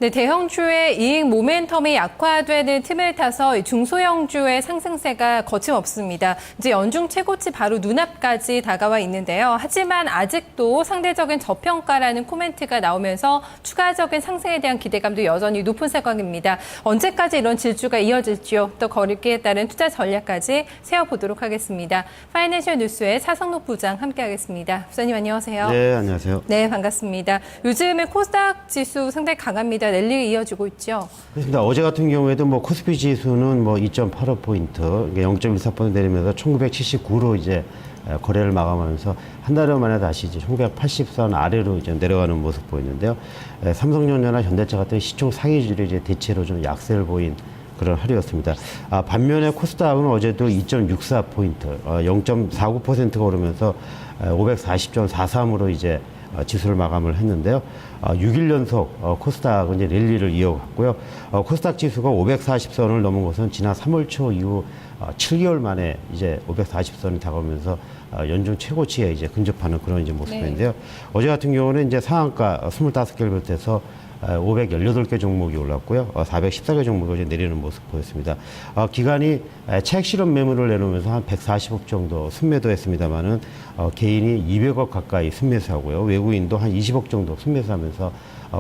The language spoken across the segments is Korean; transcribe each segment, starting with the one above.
네, 대형주의 이익 모멘텀이 약화되는 틈을 타서 중소형주의 상승세가 거침없습니다. 이제 연중 최고치 바로 눈앞까지 다가와 있는데요. 하지만 아직도 상대적인 저평가라는 코멘트가 나오면서 추가적인 상승에 대한 기대감도 여전히 높은 상황입니다. 언제까지 이런 질주가 이어질지요? 또 거리기에 따른 투자 전략까지 세워보도록 하겠습니다. 파이낸셜 뉴스의 차성록 부장 함께하겠습니다. 부장님 안녕하세요. 네, 안녕하세요. 네, 반갑습니다. 요즘에 코스닥 지수 상당히 강합니다. 랠리 이어지고 있죠. 그렇습니다. 어제 같은 경우에도 코스피 지수는 2.85포인트, 0.14% 내리면서 1979로 이제 거래를 마감하면서 한 달 만에 다시 이제 1980선 아래로 이제 내려가는 모습 보이는데요. 삼성전자나 현대차 같은 시총 상위주들이 이제 대체로 좀 약세를 보인 그런 하루였습니다. 반면에 코스닥은 어제도 2.64포인트, 0.49%가 오르면서 540.43으로 이제 지수를 마감을 했는데요. 6일 연속 코스닥은 이제 랠리를 이어갔고요. 코스닥 지수가 540선을 넘은 것은 지난 3월 초 이후 7개월 만에 이제 540선이 다가오면서 연중 최고치에 이제 근접하는 그런 이제 모습인데요. 네. 어제 같은 경우는 이제 상한가 25개를 비롯해서 518개 종목이 올랐고요. 414개 종목이 이제 내리는 모습 보였습니다. 기관이 차익 실현 매물을 내놓으면서 한 140억 정도 순매도했습니다만은 개인이 200억 가까이 순매수하고요. 외국인도 한 20억 정도 순매수하면서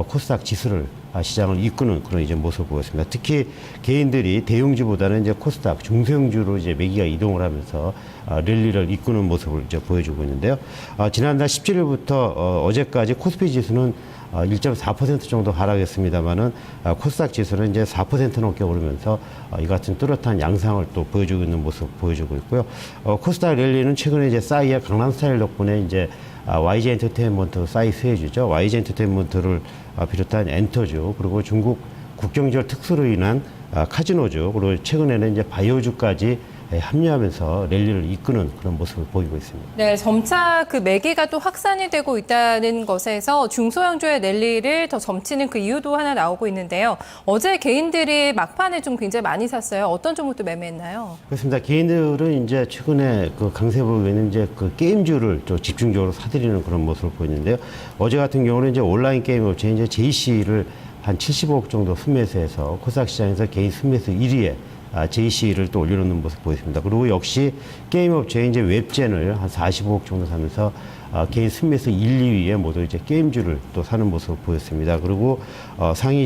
코스닥 지수를 시장을 이끄는 그런 이제 모습을 보였습니다. 특히 개인들이 대형주보다는 이제 코스닥 중소형주로 이제 매기가 이동을 하면서 랠리를 이끄는 모습을 이제 보여주고 있는데요. 지난달 17일부터 어제까지 코스피 지수는 1.4% 정도 하락했습니다만은 코스닥 지수는 이제 4% 넘게 오르면서 이 같은 뚜렷한 양상을 또 보여주고 있는 모습 보여주고 있고요. 코스닥 랠리는 최근에 이제 싸이의 강남 스타일 덕분에 이제 YG 엔터테인먼트 싸이 수혜주죠. YG 엔터테인먼트를 비롯한 엔터주 그리고 중국 국경지역 특수로 인한 카지노주 그리고 최근에는 이제 바이오주까지 합류하면서 랠리를 이끄는 그런 모습을 보이고 있습니다. 네, 점차 그 매기가 또 확산이 되고 있다는 것에서 중소형주의 랠리를 더 점치는 그 이유도 하나 나오고 있는데요. 어제 개인들이 막판에 좀 굉장히 많이 샀어요. 어떤 종목도 매매했나요? 그렇습니다. 개인들은 이제 최근에 그 강세 보이는 이제 그 게임주를 좀 집중적으로 사들이는 그런 모습을 보이는데요. 어제 같은 경우는 이제 온라인 게임 업체 이제 JC를 한 75억 정도 순매수해서 코스닥 시장에서 개인 순매수 1위에 JC를 또 올려놓는 모습 보였습니다. 그리고 역시 게임업체에 이제 웹젠을 한 45억 정도 사면서 개인 순매수 1, 2위에 모두 이제 게임주를 또 사는 모습을 보였습니다. 그리고 상위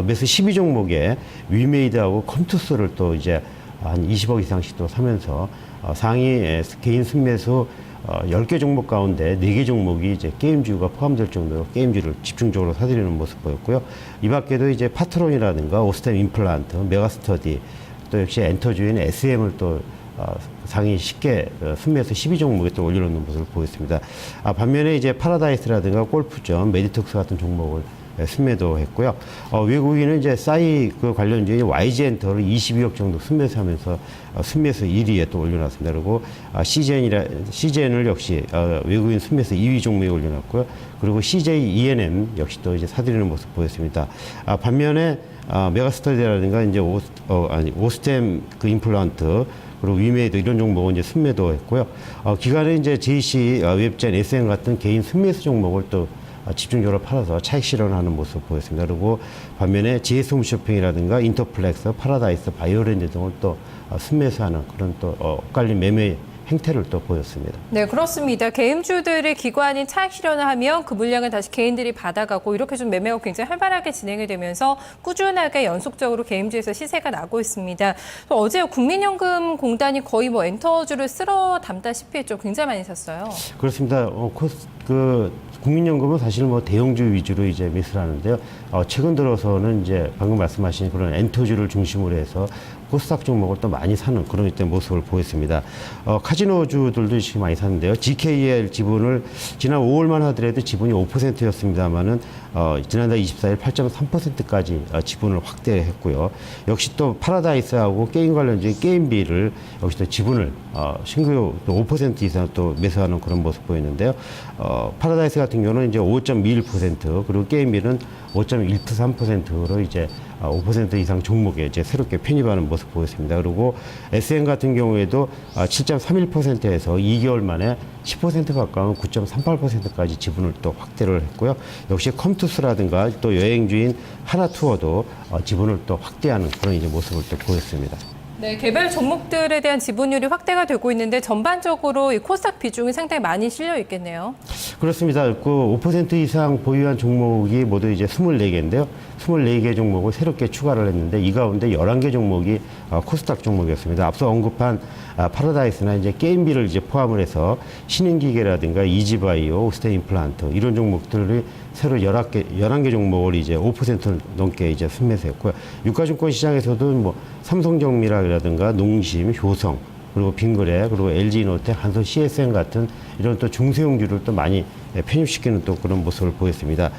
매수 12종목에 위메이드하고 컴투스를 또 이제 한 20억 이상씩 또 사면서 상위 개인 순매수 10개 종목 가운데 4개 종목이 이제 게임주가 포함될 정도로 게임주를 집중적으로 사들이는 모습 보였고요. 이 밖에도 이제 파트론이라든가 오스템 임플란트, 메가스터디, 또 역시 엔터주인 SM을 또 상위 10개 순매수 12종목에 또 올려놓는 모습을 보였습니다. 반면에 이제 파라다이스라든가 골프점, 메디톡스 같은 종목을 순매도 했고요. 외국인은 이제 싸이 그 관련주인 YG 엔터를 22억 정도 순매수하면서 순매수 1위에 또 올려놨습니다. 그리고 CJN을 역시 외국인 순매수 2위 종목에 올려놨고요. 그리고 CJ ENM 역시 또 이제 사들이는 모습 보였습니다. 반면에 메가스터디라든가 이제 오스템 그 임플란트 그리고 위메이드 이런 종목은 이제 순매도 했고요. 기간에 이제 JC 웹젠 SM 같은 개인 순매수 종목을 또 집중적으로 팔아서 차익 실현하는 모습 보였습니다. 그리고 반면에 GS 홈쇼핑이라든가 인터플렉스, 파라다이스, 바이오랜드 등을 또 순매수하는 그런 또 엇갈린 매매 행태를 또 보였습니다. 네, 그렇습니다. 게임주들이 기관이 차익 실현을 하면 그 물량을 다시 개인들이 받아가고 이렇게 좀 매매가 굉장히 활발하게 진행이 되면서 꾸준하게 연속적으로 게임주에서 시세가 나고 있습니다. 또 어제 국민연금공단이 거의 엔터주를 쓸어 담다시피 했죠. 굉장히 많이 샀어요. 그렇습니다. 국민연금은 사실 대형주 위주로 이제 매수를 하는데요. 최근 들어서는 이제 방금 말씀하신 그런 엔터주를 중심으로 해서 코스닥 종목을 또 많이 사는 그런 모습을 보였습니다. 카지노주들도 지금 많이 샀는데요. GKL 지분을 지난 5월만 하더라도 지분이 5%였습니다만은 지난달 24일 8.3%까지 지분을 확대했고요. 역시 또 파라다이스하고 게임 관련주인 게임비를 역시 또 지분을 신규 또 5% 이상 또 매수하는 그런 모습 보이는데요. 파라다이스 같은 경우는 이제 5.21% 그리고 게임비는 5.13%로 이제 5% 이상 종목에 이제 새롭게 편입하는 모습 보였습니다. 그리고 SM 같은 경우에도 7.31%에서 2개월 만에 10% 가까운 9.38%까지 지분을 또 확대를 했고요. 역시 컴투스라든가 또 여행주인 하나투어도 지분을 또 확대하는 그런 이제 모습을 또 보였습니다. 네, 개별 종목들에 대한 지분율이 확대가 되고 있는데 전반적으로 이 코스닥 비중이 상당히 많이 실려 있겠네요. 그렇습니다. 그 5% 이상 보유한 종목이 모두 이제 24개인데요. 24개 종목을 새롭게 추가를 했는데 이 가운데 11개 종목이 코스닥 종목이었습니다. 앞서 언급한 파라다이스나 이제 게임비를 이제 포함을 해서 신인기계라든가 이지바이오, 오스테임플란트 이런 종목들이 새로 11개 종목을 이제 5% 넘게 이제 순매수했고요. 유가증권 시장에서도 뭐 삼성정밀화라든가 농심, 효성, 그리고 빙그레, 그리고 LG노텍, 한솔 CSN 같은 이런 또 중소형주를 또 많이 편입시키는 또 그런 모습을 보였습니다.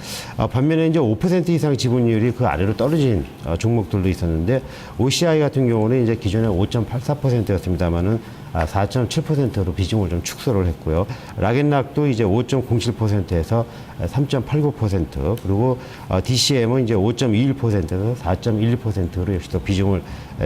반면에 이제 5% 이상 지분율이 그 아래로 떨어진 종목들도 있었는데 OCI 같은 경우는 이제 기존에 5.84%였습니다만은 4.7%로 비중을 좀 축소를 했고요. 락앤락도 이제 5.07%에서 3.89% 그리고 DCM은 이제 5.21%에서 4.11%로 역시 또 비중을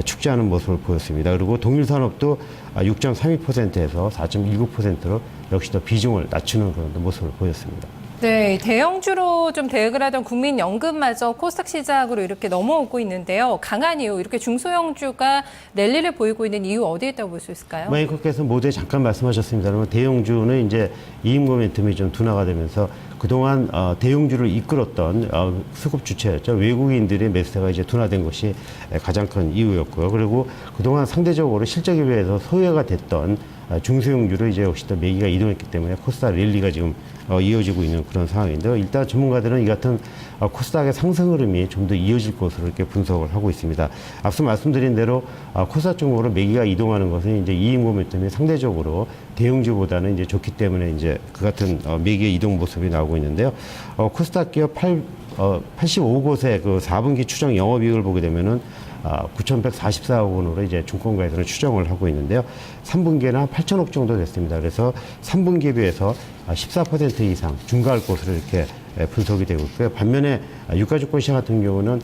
축소하는 모습을 보였습니다. 그리고 동일산업도 6.32%에서 4.19%로 역시 또 비중을 낮추는 그런 모습을 보였습니다. 네, 대형주로 좀 대응을 하던 국민연금마저 코스닥 시작으로 이렇게 넘어오고 있는데요. 강한 이유, 이렇게 중소형주가 랠리를 보이고 있는 이유 어디에 있다고 볼 수 있을까요? 앵커께서 모두에 잠깐 말씀하셨습니다만 대형주는 이제 이익 모멘텀이 좀 둔화가 되면서 그동안 대형주를 이끌었던 수급 주체였죠. 외국인들의 매수세가 이제 둔화된 것이 가장 큰 이유였고요. 그리고 그동안 상대적으로 실적에 비해서 소외가 됐던 중소형주로 이제 역시 또 매기가 이동했기 때문에 코스닥 랠리가 지금 이어지고 있는 그런 상황인데요. 일단 전문가들은 이 같은 코스닥의 상승 흐름이 좀 더 이어질 것으로 이렇게 분석을 하고 있습니다. 앞서 말씀드린 대로 코스닥 쪽으로 매기가 이동하는 것은 이제 이익 모멘텀이 상대적으로 대형주보다는 이제 좋기 때문에 이제 그 같은 매기의 이동 모습이 나오고 있는데요. 코스닥 기업 85곳의 그 4분기 추정 영업이익을 보게 되면은 9,144억 원으로 이제 증권가에서는 추정을 하고 있는데요. 3분기에는 한 8천억 정도 됐습니다. 그래서 3분기에 비해서 14% 이상 증가할 것으로 이렇게 분석이 되고 있고요. 반면에 유가증권 시장 같은 경우는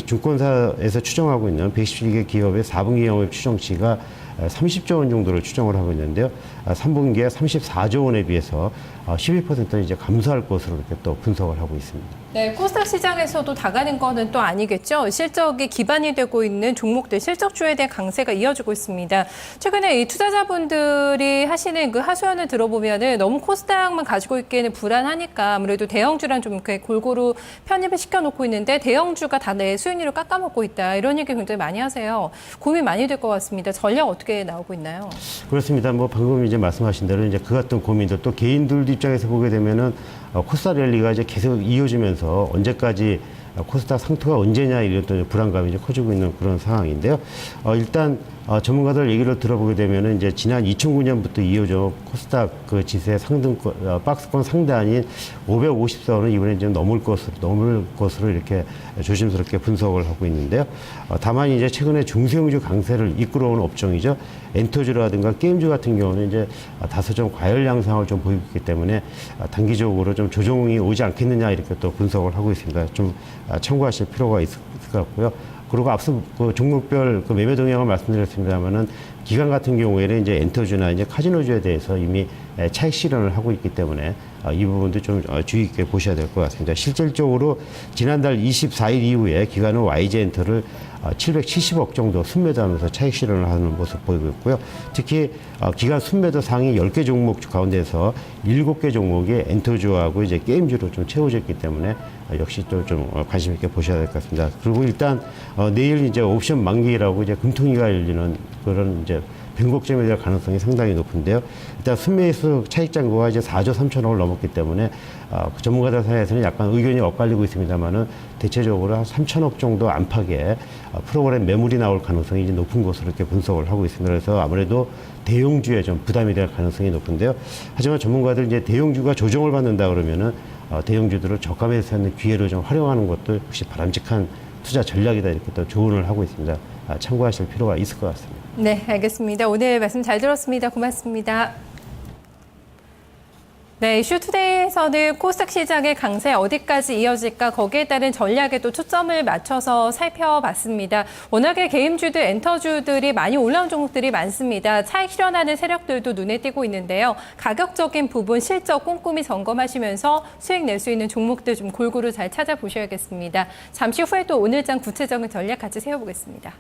증권사에서 추정하고 있는 117개 기업의 4분기 영업 추정치가 30조 원 정도를 추정을 하고 있는데요. 3분기에 34조 원에 비해서 12% 이제 감소할 것으로 이렇게 또 분석을 하고 있습니다. 네, 코스닥 시장에서도 다가는 거는 또 아니겠죠. 실적이 기반이 되고 있는 종목들, 실적주에 대한 강세가 이어지고 있습니다. 최근에 이 투자자분들이 하시는 그 하소연을 들어보면은 너무 코스닥만 가지고 있기에는 불안하니까 아무래도 대형주랑 좀 이렇게 골고루 편입을 시켜놓고 있는데 대형주가 다 내 수익률을 깎아먹고 있다. 이런 얘기 굉장히 많이 하세요. 고민 많이 될 것 같습니다. 전략 어떻게 나오고 있나요? 그렇습니다. 뭐 방금 이제 말씀하신 대로 이제 그 같은 고민들 또 개인들 입장에서 보게 되면은 코스닥 랠리가 이제 계속 이어지면서 언제까지 코스닥 상투가 언제냐 이런 또 불안감이 이제 커지고 있는 그런 상황인데요. 일단 전문가들 얘기를 들어보게 되면은 이제 지난 2009년부터 이어져 코스닥 그 지수의 상등권 박스권 상단인 550선을 이번에 좀 넘을 것으로 이렇게 조심스럽게 분석을 하고 있는데요. 다만 이제 최근에 중소형주 강세를 이끌어온 업종이죠. 엔터주라든가 게임주 같은 경우는 이제 다소 좀 과열 양상을 좀 보이고 있기 때문에 단기적으로 좀 조정이 오지 않겠느냐 이렇게 또 분석을 하고 있습니다. 좀 참고하실 필요가 있을 것 같고요. 그리고 앞서 그 종목별 그 매매 동향을 말씀드렸습니다만은 기관 같은 경우에는 이제 엔터주나 이제 카지노주에 대해서 이미 차익 실현을 하고 있기 때문에 이 부분도 좀 주의 깊게 보셔야 될 것 같습니다. 실질적으로 지난달 24일 이후에 기관은 YG엔터를 770억 정도 순매도하면서 차익 실현을 하는 모습 보이고 있고요. 특히 기관 순매도 상위 10개 종목 가운데서 7개 종목이 엔터주하고 이제 게임주로 좀 채워졌기 때문에 역시 또 좀 관심 있게 보셔야 될 것 같습니다. 그리고 일단 내일 이제 옵션 만기라고 이제 금통위가 열리는 그런 이제 변곡점에 대한 가능성이 상당히 높은데요. 일단 순매수 차익 잔고가 이제 4조 3천억을 넘었기 때문에 그 전문가들 사이에서는 약간 의견이 엇갈리고 있습니다만은 대체적으로 한 3천억 정도 안팎의 프로그램 매물이 나올 가능성이 이제 높은 것으로 이렇게 분석을 하고 있습니다. 그래서 아무래도 대형주에 좀 부담이 될 가능성이 높은데요. 하지만 전문가들 이제 대형주가 조정을 받는다 그러면은 대형주들을 저가 매수하는 기회로 좀 활용하는 것도 역시 바람직한 투자 전략이다 이렇게 또 조언을 하고 있습니다. 참고하실 필요가 있을 것 같습니다. 네, 알겠습니다. 오늘 말씀 잘 들었습니다. 고맙습니다. 네, 이슈투데이에서는 코스닥 시장의 강세 어디까지 이어질까 거기에 따른 전략에 또 초점을 맞춰서 살펴봤습니다. 워낙에 게임주들, 엔터주들이 많이 올라온 종목들이 많습니다. 차익 실현하는 세력들도 눈에 띄고 있는데요. 가격적인 부분, 실적 꼼꼼히 점검하시면서 수익 낼 수 있는 종목들 좀 골고루 잘 찾아보셔야겠습니다. 잠시 후에 또 오늘장 구체적인 전략 같이 세워보겠습니다.